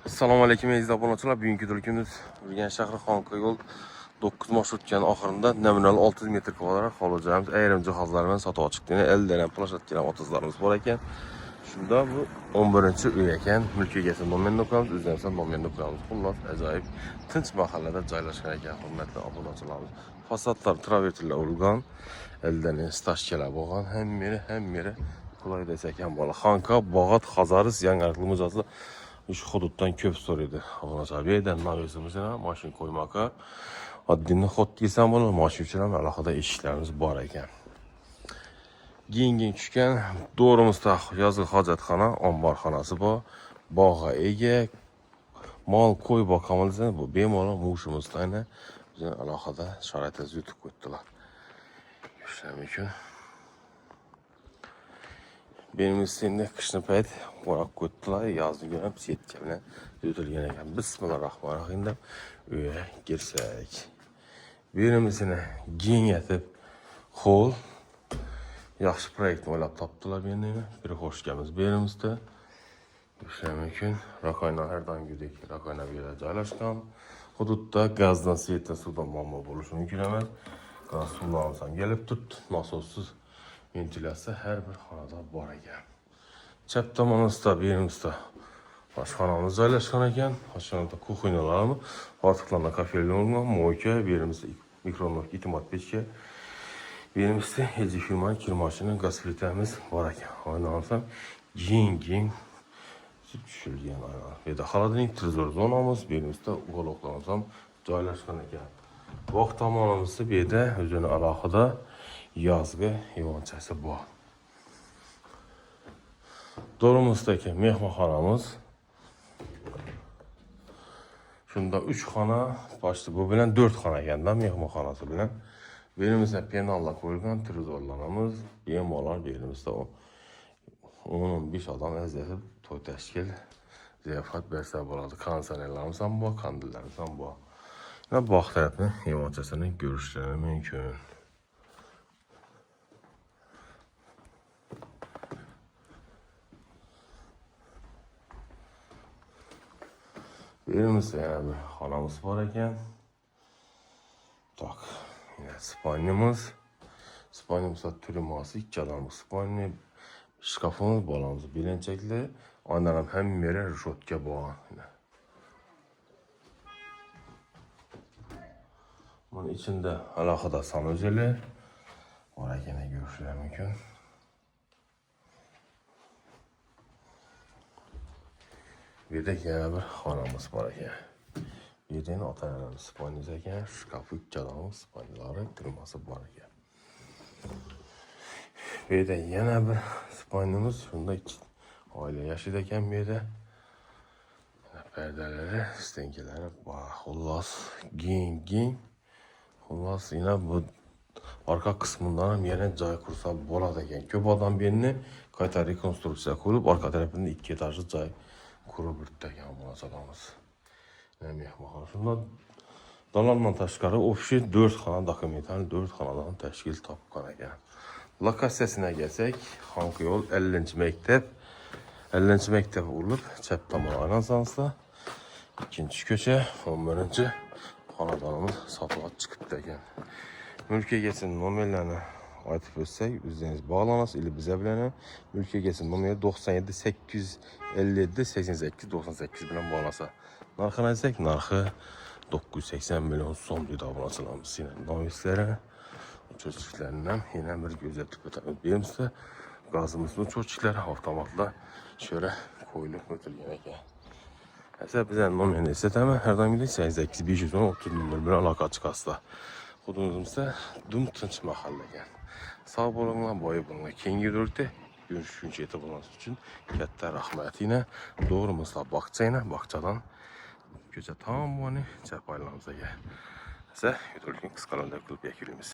Assalomu alaykum aziz obunachilar. Bugungi turkimiz Urganch shahri Xonqayol 9 marshrutkan oxirida nominal 600 metr kvadrat xohlaganimiz ayrim jihozlar bilan sotib chiqdi. Eldan plashatkalar otizlarimiz bor ekan. Shunda bu 11-uy ekan. Mulk egasi nomerni o'qiymiz, o'zimizdan nomerni o'qiymiz. Xullas ajoyib tinch mahallada joylashgan ekan, hurmatli obunachilarimiz. Fasadlar travertlar urilgan, eldan stashkalar bo'lgan, hammeri qulay desa ekan bola. Xonqa, Bog'at, Xazaris, Yangiqli mijozlar şu hudutdan köp so'raydi. Obunachilar, bu yerdan navizimiz ham mashina qo'ymoqqa. Oddinni xod desam bo'lar, mashina uchun ham alohida eshiklarimiz bor ekan. Geng tushgan do'rimizda yozgi hojatxona, omborxonasi bor. Bog'ga ega. Mol qo'y boqamiz, bu bemalol mushimizdan bizning alohida sharoitda yutib qo'ydilar. Shuning uchun benim üstünde kışın payet orak koydular, yazdı günüm siyetçe bilen yutilgen ekan. Bismillahirrahmanirrahim deb öye girsek. Birimizini giyin yetip, hol, yaxşı proyektini oylab tapdılar beni. Bir hoş gelmemiz birimizde. Shuning uchun Rakayna her daim gidek, Rakayna bir yere joylashgan. Hududda gazdan, siyetdan, suvdan muammo bo'lishi mumkin emas. Gaz suvlarimiz gelip turibdi, nasossiz ventilyatsiya her bir xonada bor ekan. Chap tomonimizda birimizda oshxonamiz joylashgan ekan. Oshxonada kuxinyalarmi, ortiqlarni kafelar bo'lgan, moyka, birimizda mikronovka, itimat pechka. Birimizda elji human kirmashini, gaz plitamiz bor ekan. Oynamsam ging tushilgan aynan. Bu yerda xolodilnik, trezor zonamiz, birimizda uloqlarimiz ham joylashgan ekan. Bog' tomonimizda bu yerda o'zini alohida yazgı yuvonchasi bor. Do'rimizdagi mehmonxonamiz. Shunda 3 xona, boshda bu bilan 4 xona ekanda mehmonxonasi bilan. Berimizda penallar qo'yilgan, trezorlarimiz, bemalol berimizda 10-15 odam azizib to'y tashkil ziyofat bersa bo'ladi. Konsertlarimiz ham bor, kandillarimiz ham bor. Va bog' tarafni yuvonchasini ko'rishlari mumkin. Birimizda yana bir xonamiz bor ekan. Tak, yine spanyamız. Spanyamızda turimosi, ikkalamız spanya. Şkafımız bolamiz bilinçekli. Aynalar hem yere rüşotka bor. Bunun içinde alohida sanuzeli bor ekan, ko'rishlar mumkin. Bir de yana bir xonamiz bor ekan. Bu yerda ota-onalarimiz spanyamiz ekan, shkafi ikkalamiz spanyalari turmasi bor ekan. Bu yerda yana bir spanyamiz, shunda ikki oila yashaydi ekan bu yerda. Perdalari, stenkalari bor. Xullas, ging. Xullas, yana bu arka kısmından ham yana joy qursa bo'ladi ekan. Ko'p odam bu yerni qayta rekonstruksiya qilib, orqa tarafini 2 etajli joy qurib o'tgan munosabatimiz. Mehmonxona. Shunda dalondan tashqari ofisi 4 xona, dokumental 4 xonadan tashkil topgan ekan. Lokatsiyasına gelsak, Xonqayol 50-maktab. 50-maktab urilib, chap tomon aylansanizda, 2-ko'cha, 11-xonadonimiz sotuvga chiqibdi ekan. Mulk egasinin nomerlarini aytib o'tsak, o'zingiz bog'lanasiz, ili biza bilan mulk egasinin nomeri 97 857 88 98 bilan bog'lasa. Narxini aytsak, narxi 980 milyon so'm deydi obunachilarimiz. Novislari uçurtçularından yine bir gözetip ötemiz. Birimizde gazımızın uçurtçuları avtomatla şöyle koyulup ötülgen ekan. Esa bizden nomerini istetemem. Her daim gidelim 88 510 30 numara bilan aloqa chiqasizlar. Hududimizda dum tinch mahalla ekan. Sog' bo'linglar, boy bo'linglar. Keyingi videoda görüşguncha yetib olgansiz uchun katta rahmat. Yine doğrumuzda bog'chayna, bog'chadan ko'cha tomonini chap aylanamiz ekan. Esa videoning qisqaroq qilib yakunlaymiz.